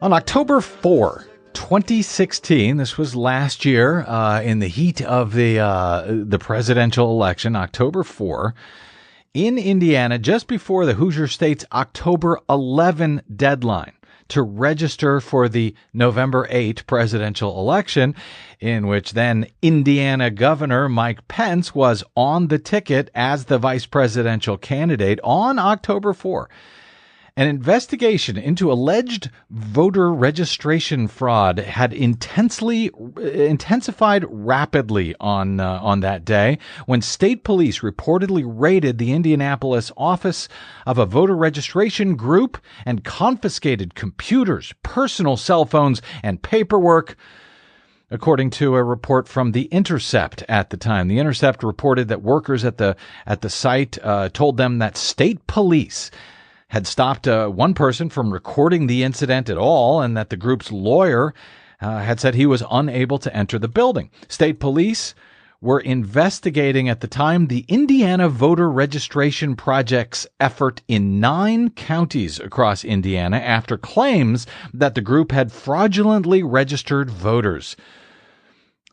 On October 4, 2016, this was last year, in the heat of the presidential election, October 4, in Indiana, just before the Hoosier State's October 11 deadline to register for the November 8 presidential election, in which then Indiana Governor Mike Pence was on the ticket as the vice presidential candidate on October 4. An investigation into alleged voter registration fraud had intensified rapidly on that day when state police reportedly raided the Indianapolis office of a voter registration group and confiscated computers, personal cell phones, and paperwork. According to a report from The Intercept at the time. The Intercept reported that workers at the site told them that state police had stopped one person from recording the incident at all, and that the group's lawyer had said he was unable to enter the building. State police were investigating at the time the Indiana Voter Registration Project's effort in 9 counties across Indiana after claims that the group had fraudulently registered voters.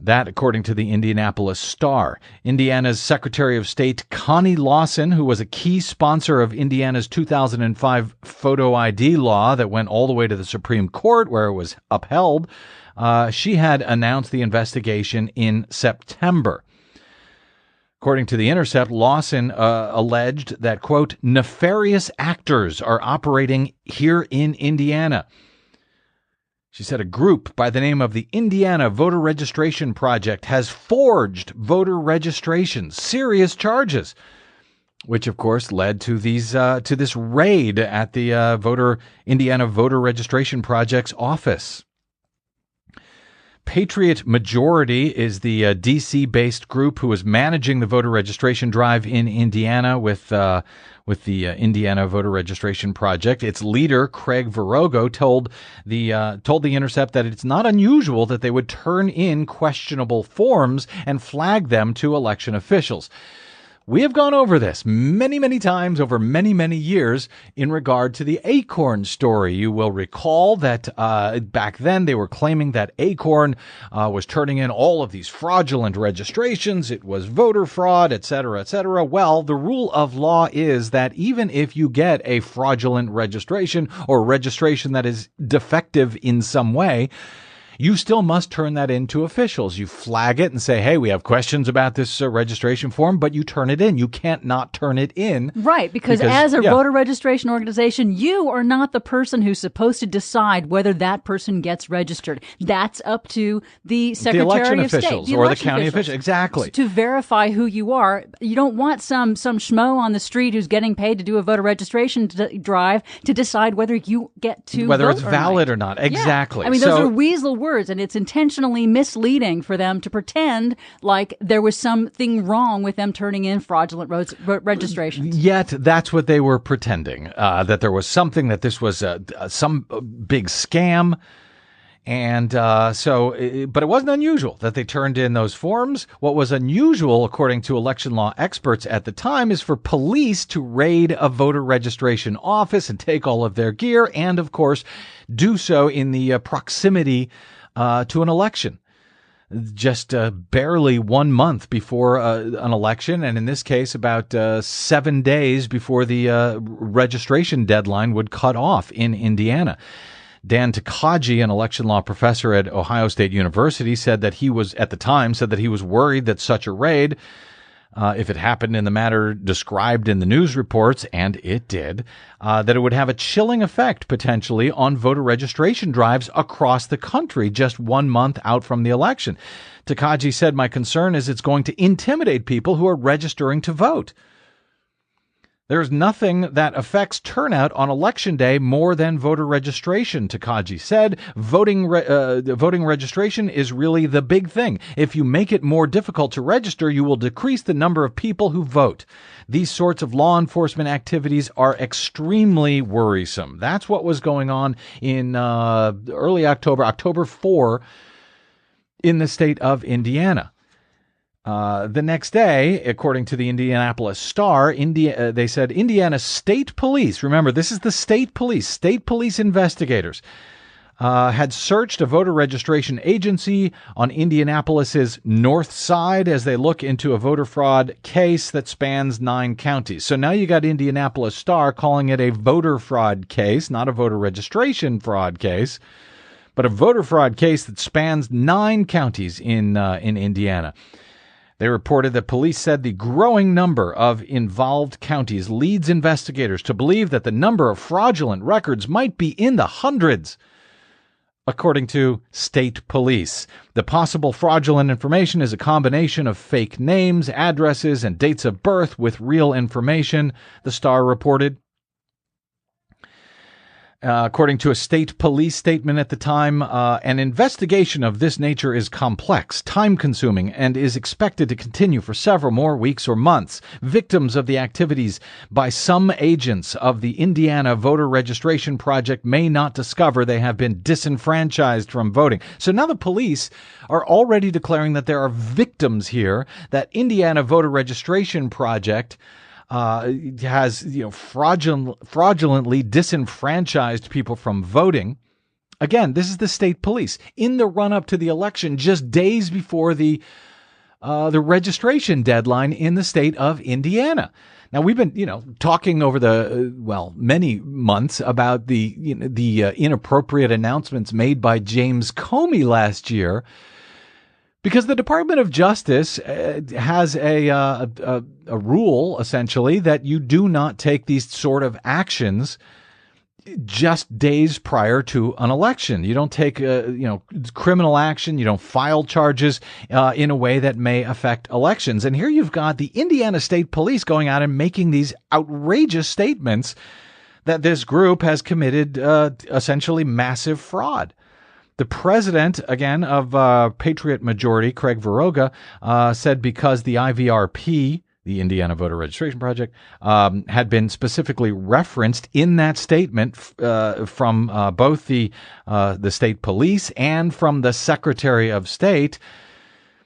That, according to the Indianapolis Star. Indiana's Secretary of State Connie Lawson, who was a key sponsor of Indiana's 2005 photo ID law that went all the way to the Supreme Court, where it was upheld, she had announced the investigation in September. According to The Intercept, Lawson alleged that, quote, nefarious actors are operating here in Indiana. She said a group by the name of the Indiana Voter Registration Project has forged voter registrations, serious charges, which of course led to this raid at the Indiana Voter Registration Project's office. Patriot Majority is the D.C.-based group who is managing the voter registration drive in Indiana with the Indiana Voter Registration Project. Its leader, Craig Virogo, told the Intercept that it's not unusual that they would turn in questionable forms and flag them to election officials. We have gone over this many, many times over many, many years in regard to the Acorn story. You will recall that back then they were claiming that Acorn was turning in all of these fraudulent registrations. It was voter fraud, et cetera, et cetera. Well, the rule of law is that even if you get a fraudulent registration or registration that is defective in some way, you still must turn that in to officials. You flag it and say, hey, we have questions about this registration form, but you turn it in. You can't not turn it in. Right, because as a voter registration organization, you are not the person who's supposed to decide whether that person gets registered. That's up to the Secretary of State. The election officials or the county officials. Exactly. To verify who you are. You don't want some schmo on the street who's getting paid to do a voter registration drive to decide whether you get to whether vote it's valid or not. Exactly. Yeah. I mean, those are weasel words, and it's intentionally misleading for them to pretend like there was something wrong with them turning in fraudulent registrations. Yet that's what they were pretending, that there was something, that this was some big scam. And but it wasn't unusual that they turned in those forms. What was unusual, according to election law experts at the time, is for police to raid a voter registration office and take all of their gear and, of course, do so in the proximity to an election. Just barely 1 month before an election, and in this case, about 7 days before the registration deadline would cut off in Indiana. Dan Takagi, an election law professor at Ohio State University, said that he was worried that such a raid, if it happened in the manner described in the news reports, and it did, that it would have a chilling effect potentially on voter registration drives across the country just 1 month out from the election. Takagi said, my concern is it's going to intimidate people who are registering to vote. There's nothing that affects turnout on Election Day more than voter registration, Takagi said. Voting registration is really the big thing. If you make it more difficult to register, you will decrease the number of people who vote. These sorts of law enforcement activities are extremely worrisome. That's what was going on in early October 4, in the state of Indiana. The next day, according to the Indianapolis Star, they said Indiana State Police, remember, this is the state police investigators, had searched a voter registration agency on Indianapolis's north side as they look into a voter fraud case that spans 9 counties. So now you got Indianapolis Star calling it a voter fraud case, not a voter registration fraud case, but a voter fraud case that spans 9 counties in Indiana. They reported that police said the growing number of involved counties leads investigators to believe that the number of fraudulent records might be in the hundreds. According to state police, the possible fraudulent information is a combination of fake names, addresses, and dates of birth with real information, the Star reported. According to a state police statement at the time, an investigation of this nature is complex, time-consuming, and is expected to continue for several more weeks or months. Victims of the activities by some agents of the Indiana Voter Registration Project may not discover they have been disenfranchised from voting. So now the police are already declaring that there are victims here, that Indiana Voter Registration Project has fraudulently disenfranchised people from voting. Again, this is the state police in the run-up to the election, just days before the registration deadline in the state of Indiana. Now, we've been, talking over the many months about the inappropriate announcements made by James Comey last year. Because the Department of Justice has a rule, essentially, that you do not take these sort of actions just days prior to an election. You don't take, criminal action. You don't file charges in a way that may affect elections. And here you've got the Indiana State Police going out and making these outrageous statements that this group has committed essentially massive fraud. The president, again, of Patriot Majority, Craig Verhooga, said because the IVRP, the Indiana Voter Registration Project, had been specifically referenced in that statement from both the state police and from the Secretary of State,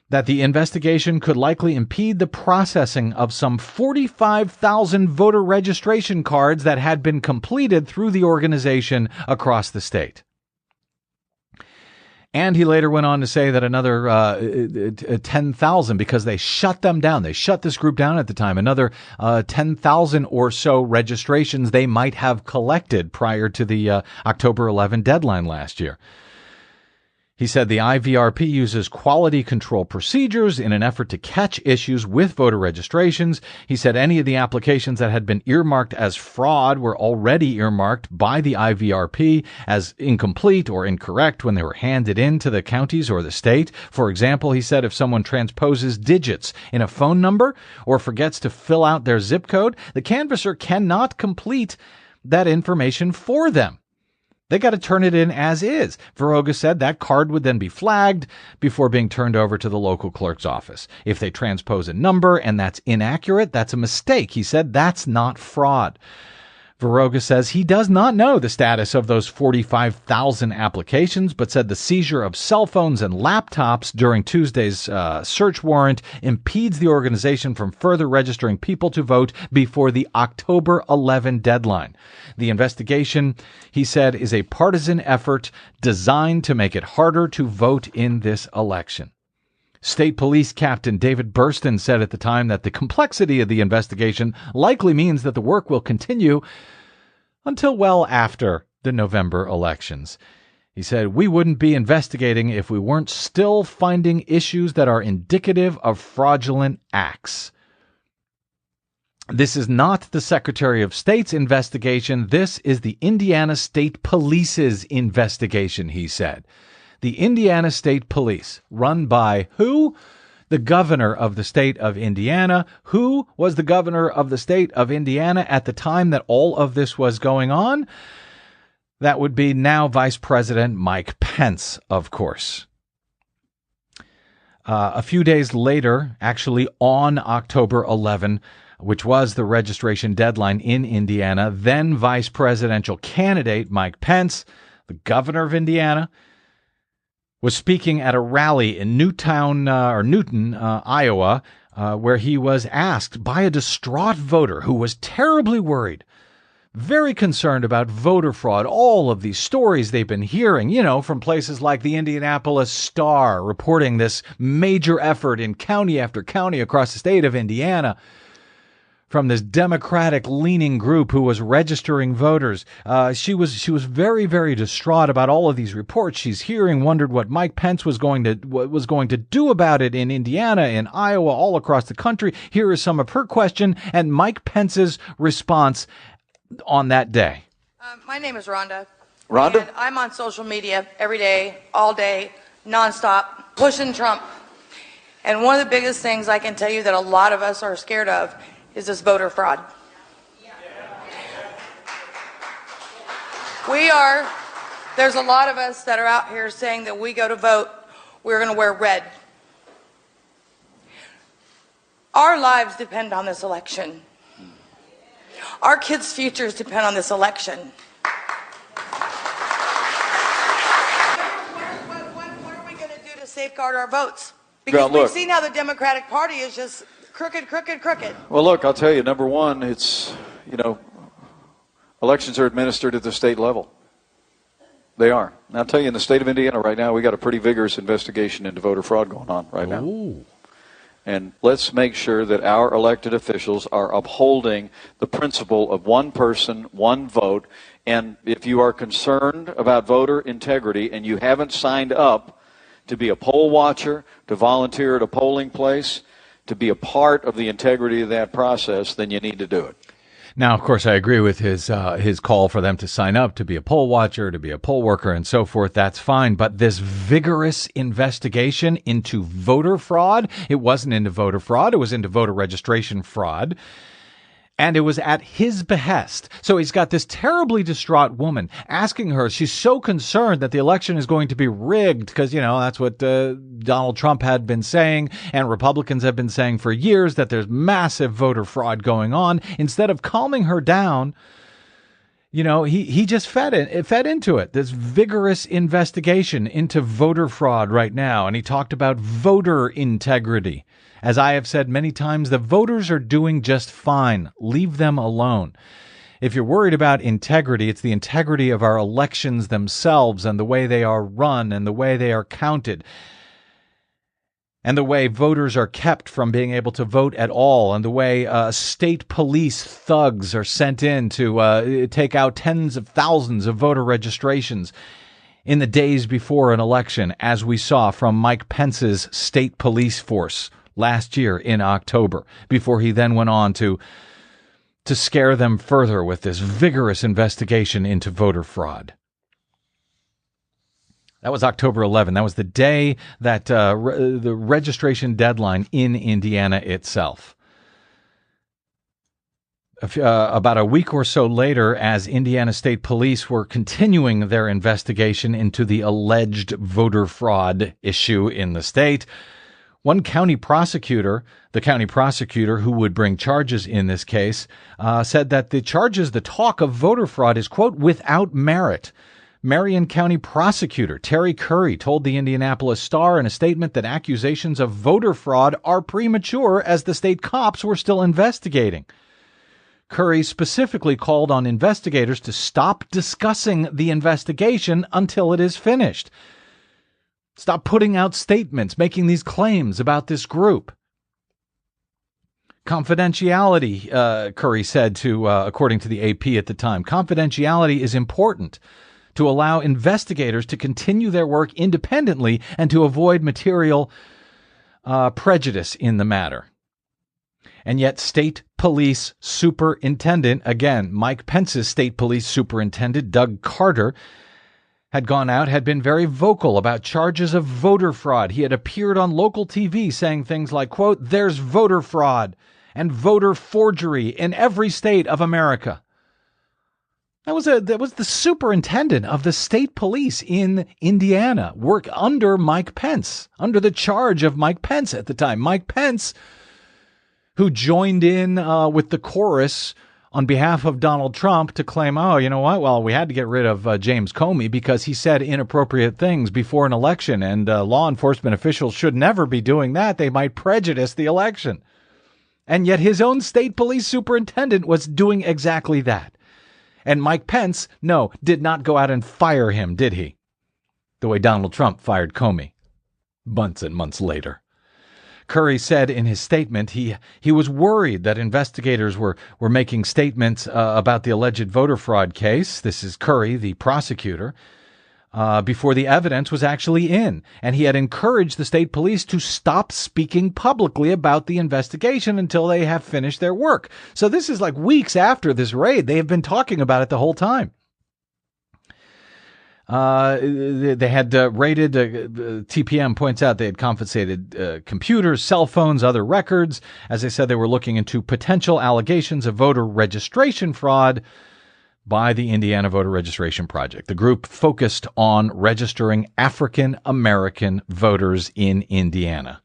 that the investigation could likely impede the processing of some 45,000 voter registration cards that had been completed through the organization across the state. And he later went on to say that another 10,000, because they shut them down. They shut this group down at the time. Another 10,000 or so registrations they might have collected prior to the October 11 deadline last year. He said the IVRP uses quality control procedures in an effort to catch issues with voter registrations. He said any of the applications that had been earmarked as fraud were already earmarked by the IVRP as incomplete or incorrect when they were handed in to the counties or the state. For example, he said if someone transposes digits in a phone number or forgets to fill out their zip code, the canvasser cannot complete that information for them. They got to turn it in as is. Verhooga said that card would then be flagged before being turned over to the local clerk's office. If they transpose a number and that's inaccurate, that's a mistake. He said that's not fraud. Verhooga says he does not know the status of those 45,000 applications, but said the seizure of cell phones and laptops during Tuesday's search warrant impedes the organization from further registering people to vote before the October 11 deadline. The investigation, he said, is a partisan effort designed to make it harder to vote in this election. State Police Captain David Burston said at the time that the complexity of the investigation likely means that the work will continue until well after the November elections. He said, "We wouldn't be investigating if we weren't still finding issues that are indicative of fraudulent acts." This is not the Secretary of State's investigation. This is the Indiana State Police's investigation, he said. The Indiana State Police, run by who? The governor of the state of Indiana. Who was the governor of the state of Indiana at the time that all of this was going on? That would be now Vice President Mike Pence, of course. A few days later, actually on October 11, which was the registration deadline in Indiana, then vice presidential candidate Mike Pence, the governor of Indiana, was speaking at a rally in Newton, Iowa, where he was asked by a distraught voter who was terribly worried very concerned about voter fraud. All of these stories they've been hearing, from places like the Indianapolis Star reporting this major effort in county after county across the state of Indiana from this Democratic-leaning group who was registering voters. She was very, very distraught about all of these reports she's hearing, wondered what Mike Pence was going to do about it in Indiana, in Iowa, all across the country. Here is some of her question and Mike Pence's response on that day. My name is Rhonda. Rhonda? And I'm on social media every day, all day, nonstop, pushing Trump. And one of the biggest things I can tell you that a lot of us are scared of is this voter fraud. There's a lot of us that are out here saying that we go to vote, we're going to wear red. Our lives depend on this election. Our kids' futures depend on this election. What are we going to do to safeguard our votes? Because we've seen how the Democratic Party is just crooked. Well, look, I'll tell you, number one, it's, elections are administered at the state level. They are. And I'll tell you, in the state of Indiana right now, we got a pretty vigorous investigation into voter fraud going on right now. Ooh. And let's make sure that our elected officials are upholding the principle of one person, one vote. And if you are concerned about voter integrity and you haven't signed up to be a poll watcher, to volunteer at a polling place, to be a part of the integrity of that process, then you need to do it. Now, of course, I agree with his call for them to sign up, to be a poll watcher, to be a poll worker, and so forth. That's fine. But this vigorous investigation into voter fraud, it wasn't into voter fraud. It was into voter registration fraud. And it was at his behest. So he's got this terribly distraught woman asking her, she's so concerned that the election is going to be rigged because, that's what Donald Trump had been saying and Republicans have been saying for years, that there's massive voter fraud going on. Instead of calming her down, he just fed into it, this vigorous investigation into voter fraud right now. And he talked about voter integrity. As I have said many times, the voters are doing just fine. Leave them alone. If you're worried about integrity, it's the integrity of our elections themselves and the way they are run and the way they are counted and the way voters are kept from being able to vote at all and the way state police thugs are sent in to take out tens of thousands of voter registrations in the days before an election, as we saw from Mike Pence's state police force last year in October, before he then went on to scare them further with this vigorous investigation into voter fraud. That was October 11. That was the day that the registration deadline in Indiana itself. About a week or so later, as Indiana State Police were continuing their investigation into the alleged voter fraud issue in the state, one county prosecutor, the county prosecutor who would bring charges in this case, said that the talk of voter fraud is, quote, without merit. Marion County prosecutor Terry Curry told the Indianapolis Star in a statement that accusations of voter fraud are premature as the state cops were still investigating. Curry specifically called on investigators to stop discussing the investigation until it is finished. Stop putting out statements, making these claims about this group. Confidentiality, Curry said according to the AP at the time, confidentiality is important to allow investigators to continue their work independently and to avoid material prejudice in the matter. And yet State Police Superintendent, again, Mike Pence's State Police Superintendent, Doug Carter, had been very vocal about charges of voter fraud. He had appeared on local TV saying things like, quote, there's voter fraud and voter forgery in every state of America. That was the superintendent of the state police in Indiana, work under Mike Pence, under the charge of Mike Pence at the time. Mike Pence, who joined in with the chorus on behalf of Donald Trump to claim, oh, you know what? Well, we had to get rid of James Comey because he said inappropriate things before an election, and law enforcement officials should never be doing that. They might prejudice the election. And yet his own state police superintendent was doing exactly that. And Mike Pence, no, did not go out and fire him, did he? The way Donald Trump fired Comey months and months later. Curry said in his statement he was worried that investigators were making statements about the alleged voter fraud case. This is Curry, the prosecutor, before the evidence was actually in. And he had encouraged the state police to stop speaking publicly about the investigation until they have finished their work. So this is like weeks after this raid. They have been talking about it the whole time. They had raided, TPM points out they had confiscated computers, cell phones, other records. As I said, they were looking into potential allegations of voter registration fraud by the Indiana Voter Registration Project. The group focused on registering African American voters in Indiana.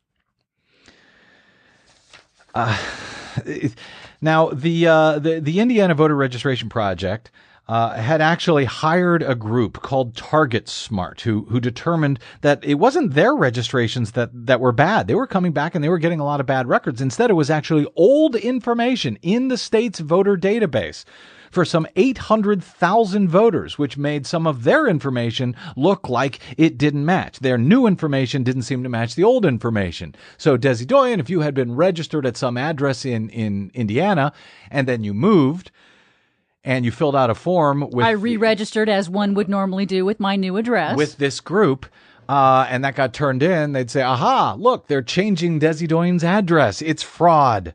Now, the Indiana Voter Registration Project had actually hired a group called Target Smart, who determined that it wasn't their registrations that were bad. They were coming back and they were getting a lot of bad records. Instead, it was actually old information in the state's voter database for some 800,000 voters, which made some of their information look like it didn't match. Their new information didn't seem to match the old information. So, Desi Doyen, if you had been registered at some address in Indiana and then you moved, and you filled out a form with... I re-registered as one would normally do with my new address. With this group, and that got turned in, they'd say, aha, look, they're changing Desi Doyen's address. It's fraud.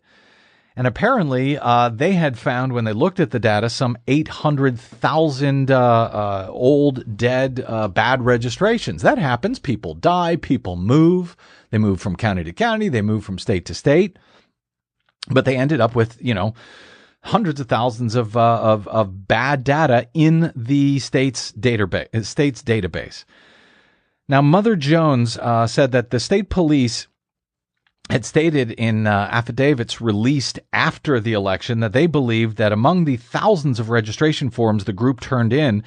And apparently, they had found, when they looked at the data, some 800,000 old, dead, bad registrations. That happens. People die. People move. They move from county to county. They move from state to state. But they ended up with, hundreds of thousands of bad data in the state's database. Now, Mother Jones said that the state police had stated in affidavits released after the election that they believed that among the thousands of registration forms the group turned in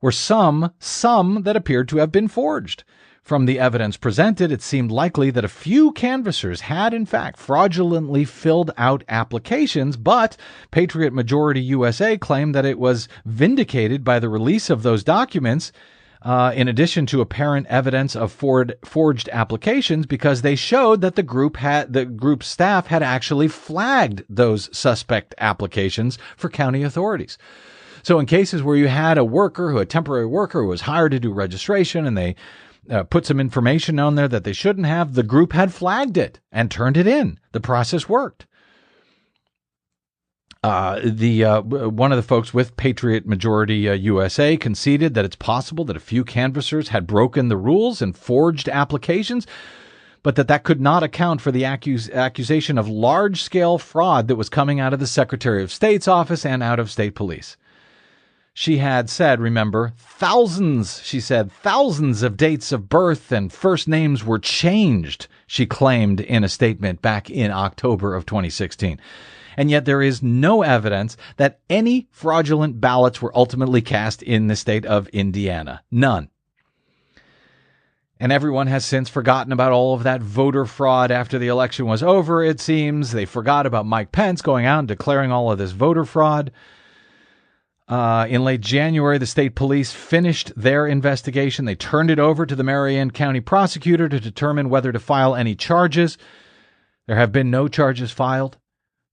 were some that appeared to have been forged. From the evidence presented, it seemed likely that a few canvassers had, in fact, fraudulently filled out applications, but Patriot Majority USA claimed that it was vindicated by the release of those documents, in addition to apparent evidence of forged applications, because they showed that the group's staff had actually flagged those suspect applications for county authorities. So in cases where you had a temporary worker who was hired to do registration, and they put some information on there that they shouldn't have, the group had flagged it and turned it in. The process worked. One of the folks with Patriot Majority USA conceded that it's possible that a few canvassers had broken the rules and forged applications, but that could not account for the accusation of large-scale fraud that was coming out of the Secretary of State's office and out of state police. She had said, remember, thousands of dates of birth and first names were changed, she claimed in a statement back in October of 2016. And yet there is no evidence that any fraudulent ballots were ultimately cast in the state of Indiana. None. And everyone has since forgotten about all of that voter fraud after the election was over, it seems. They forgot about Mike Pence going out and declaring all of this voter fraud. In late January, the state police finished their investigation. They turned it over to the Marion County prosecutor to determine whether to file any charges. There have been no charges filed.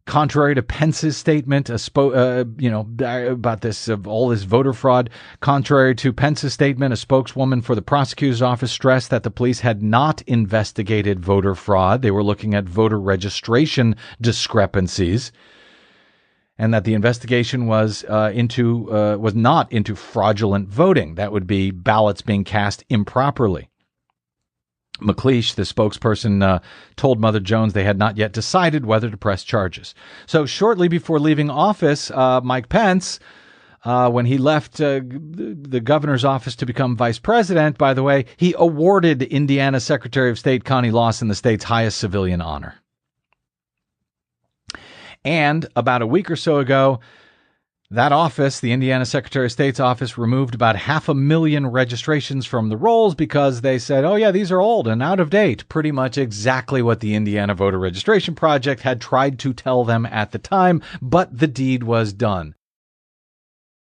Contrary to Pence's statement, about this, of all this voter fraud, contrary to Pence's statement, a spokeswoman for the prosecutor's office stressed that the police had not investigated voter fraud. They were looking at voter registration discrepancies, and that the investigation was not into fraudulent voting. That would be ballots being cast improperly. McLeish, the spokesperson, told Mother Jones they had not yet decided whether to press charges. So shortly before leaving office, Mike Pence, when he left the governor's office to become vice president, by the way, he awarded Indiana Secretary of State Connie Lawson the state's highest civilian honor. And about a week or so ago, that office, the Indiana Secretary of State's office, removed about 500,000 registrations from the rolls because they said, oh, yeah, these are old and out of date. Pretty much exactly what the Indiana Voter Registration Project had tried to tell them at the time, but the deed was done.